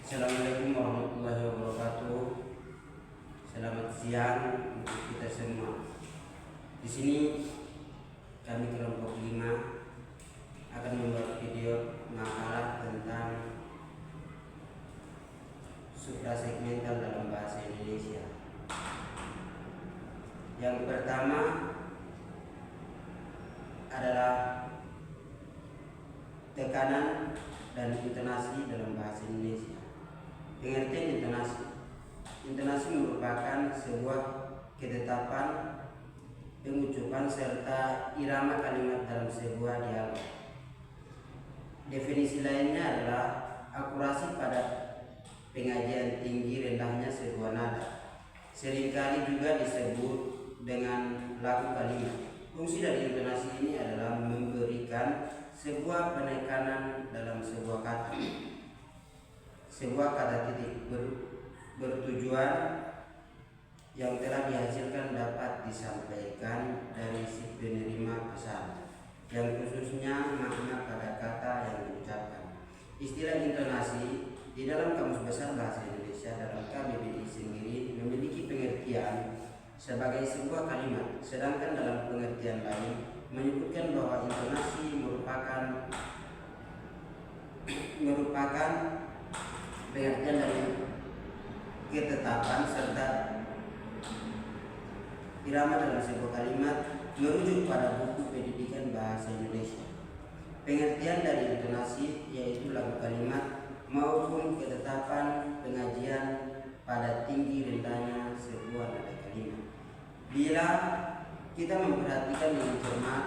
Assalamualaikum warahmatullahi wabarakatuh. Selamat siang untuk kita semua. Di sini kami kelompok 5 akan membuat video makalah tentang suprasegmental dalam bahasa Indonesia. Yang pertama adalah tekanan dan intonasi dalam bahasa Indonesia. Pengertian intonasi. Intonasi merupakan sebuah ketetapan pengucapan serta irama kalimat dalam sebuah dialog. Definisi lainnya adalah akurasi pada pengajian tinggi rendahnya sebuah nada. Seringkali juga disebut dengan laku kalimat. Fungsi dari intonasi ini adalah memberikan sebuah penekanan dalam sebuah kata. Sebuah kata titik bertujuan yang telah dihasilkan dapat disampaikan dari si penerima pesan, yang khususnya makna pada kata yang diucapkan. Istilah intonasi di dalam Kamus Besar Bahasa Indonesia dalam KBBI sendiri memiliki pengertian sebagai sebuah kalimat, sedangkan dalam pengertian lain menyebutkan bahwa intonasi merupakan pengertian dari ketetapan serta irama dalam sebuah kalimat, merujuk pada buku pendidikan bahasa Indonesia. Pengertian dari intonasi yaitu lagu kalimat maupun ketetapan pengajian pada tinggi rendahnya sebuah nada kalimat. Bila kita memperhatikan dengan cermat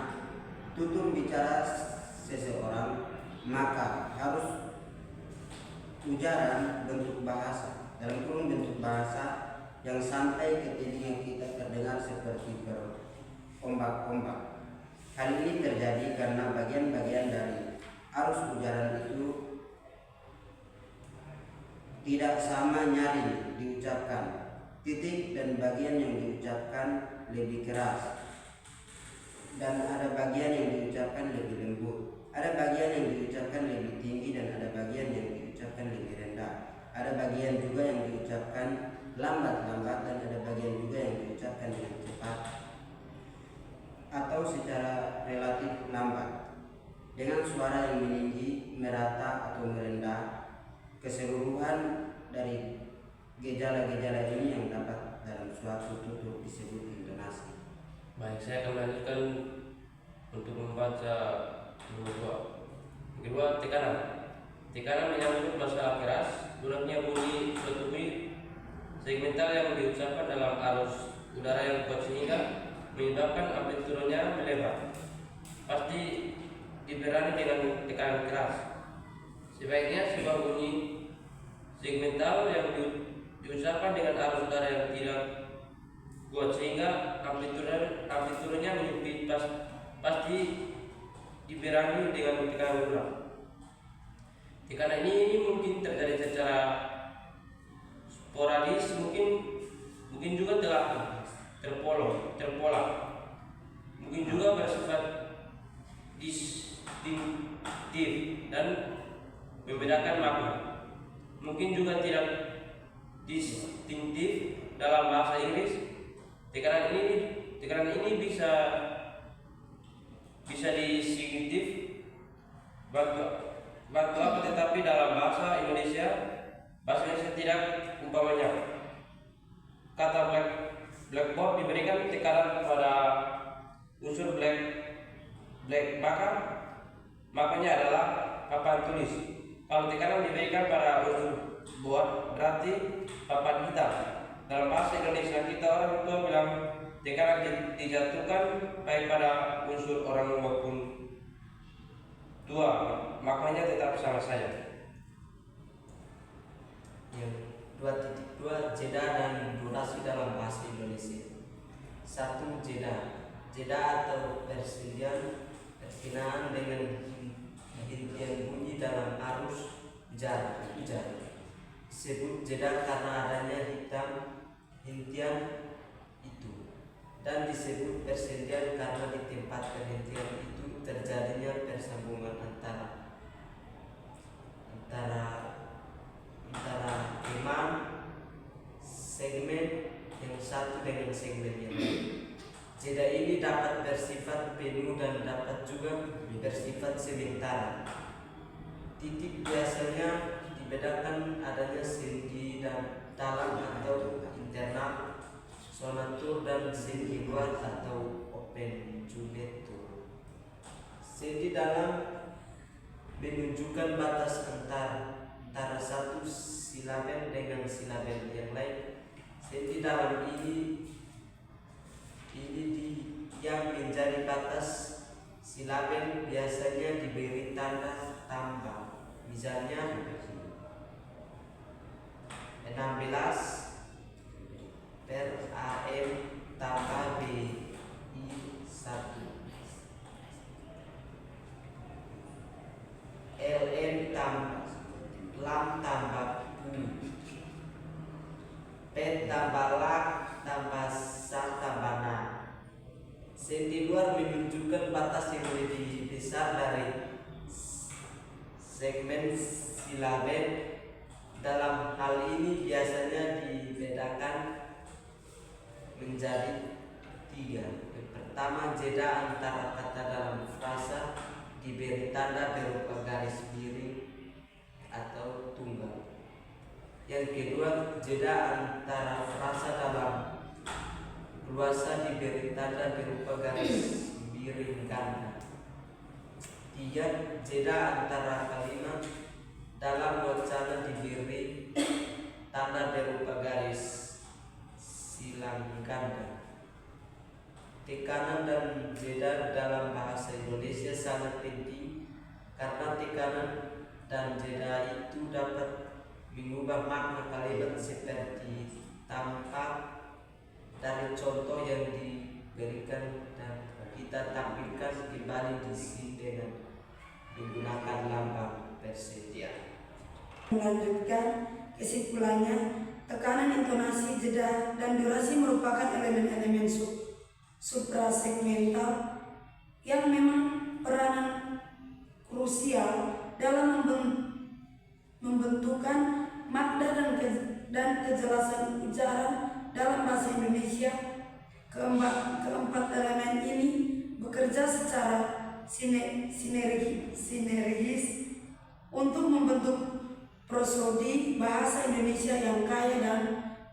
tutur bicara seseorang, maka harus ujaran bentuk bahasa, dalam kurung bentuk bahasa yang sampai ke telinga kita terdengar seperti berombak-ombak. Hal ini terjadi karena bagian-bagian dari arus ujaran itu tidak sama nyaring diucapkan. Titik dan bagian yang diucapkan lebih keras, dan ada bagian yang diucapkan lebih lembut. Ada bagian yang diucapkan lebih tinggi dan ada bagian yang diucapkan lebih rendah. Ada bagian juga yang diucapkan lambat-lambat dan ada bagian juga yang diucapkan dengan cepat atau secara relatif lambat. Dengan suara yang meninggi, merata atau merendah, keseluruhan dari gejala-gejala ini yang dapat dalam suatu tutur disebut intonasi. Baik, saya akan melanjutkan untuk membaca kedua tekanan. Tekanan menyangkut masalah keras, bulatnya bunyi suatu beat segmental yang diucapkan dalam arus udara yang kuat sehingga menyebabkan amplitudonya melebar. Pasti diberangi dengan tekanan keras. Sebaiknya sebuah bunyi segmental yang diucapkan dengan arus udara yang tidak kuat sehingga amplitudenya menyempit, pasti diberangi dengan tekanan ulang. Tekanan ini mungkin terjadi secara sporadis, mungkin juga telah terpola, mungkin juga bersifat distinktif dan membedakan makna. Mungkin juga tidak distinktif. Dalam bahasa Inggris, tekanan ini bisa distinktif batu apa, tetapi dalam bahasa Indonesia tidak. Umpamanya kata blackboard diberikan tekanan kepada unsur black, maka makanya adalah papan tulis. Kalau tekanan diberikan pada unsur board berarti papan hitam. Dalam bahasa Indonesia kita orang tua bilang tekanan dijatuhkan baik pada unsur orang maupun tua, maknanya tetap sama saja. 2.2 Jeda dan durasi dalam bahasa Indonesia. 1. Jeda atau persinaan dengan hentian bunyi dalam arus ujar. Disebut jeda karena adanya hentian itu, dan disebut persendian karena di tempat perhentian itu terjadinya persambungan antara dengan segmen yang lain. Jeda ini dapat bersifat penuh dan dapat juga bersifat sementara. Titik biasanya dibedakan adanya sendi dan dalam atau internal, sonatur dan sendi luar atau open jumetur. Sendi dalam menunjukkan batas antara satu silaben dengan silaben yang lain. Sendi dalam ini yang menjadi batas silaben biasanya diberi tanda tambah, misalnya 16 per AM tambah BI 1, LM lam tambah U, P tambah lak tambah sa tambah na. Sendi luar menunjukkan batas yang lebih besar dari segmen silaben. Dalam hal ini biasanya dibedakan menjadi 3. Yang pertama, jeda antara kata dalam frasa diberi tanda berupa garis miring atau tunggal. Yang kedua, jeda antara frasa dalam luasa diberi tanda berupa garis miring ganda. 3. Jeda antara kalimat dalam wacana diberi tanda berupa garis silang ganda. Tekanan dan jeda dalam bahasa Indonesia sangat penting karena tekanan dan jeda itu dapat mengubah makna kalimat seperti tampak dari contoh yang diberikan, dan kita tampilkan kembali di sini dengan menggunakan lambang persendian. Melanjutkan kesimpulannya, tekanan, intonasi, jeda, dan durasi merupakan elemen-elemen suprasegmental yang memang peranan krusial dalam membentukkan makna dan kejelasan ucapan dalam bahasa Indonesia. Keempat elemen ini bekerja secara sinergis untuk membentuk prosodi bahasa Indonesia yang kaya dan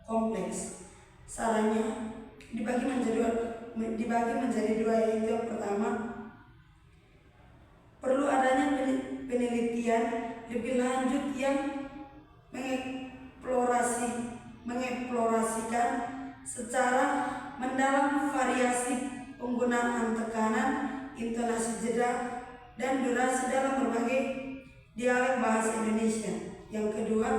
kompleks. Sarannya dibagi menjadi 2, yaitu yang pertama, perlu adanya penelitian lebih lanjut yang mengeksplorasikan secara mendalam variasi penggunaan tekanan, intonasi, jeda, dan durasi dalam berbagai dialek bahasa Indonesia. Yang kedua,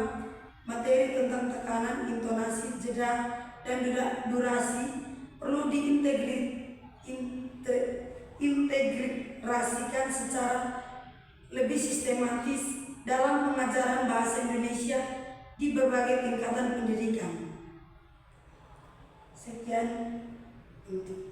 materi tentang tekanan, intonasi, jeda, dan durasi perlu diintegrasikan secara lebih sistematis dalam pengajaran bahasa Indonesia di berbagai tingkatan pendidikan. Sekian untuk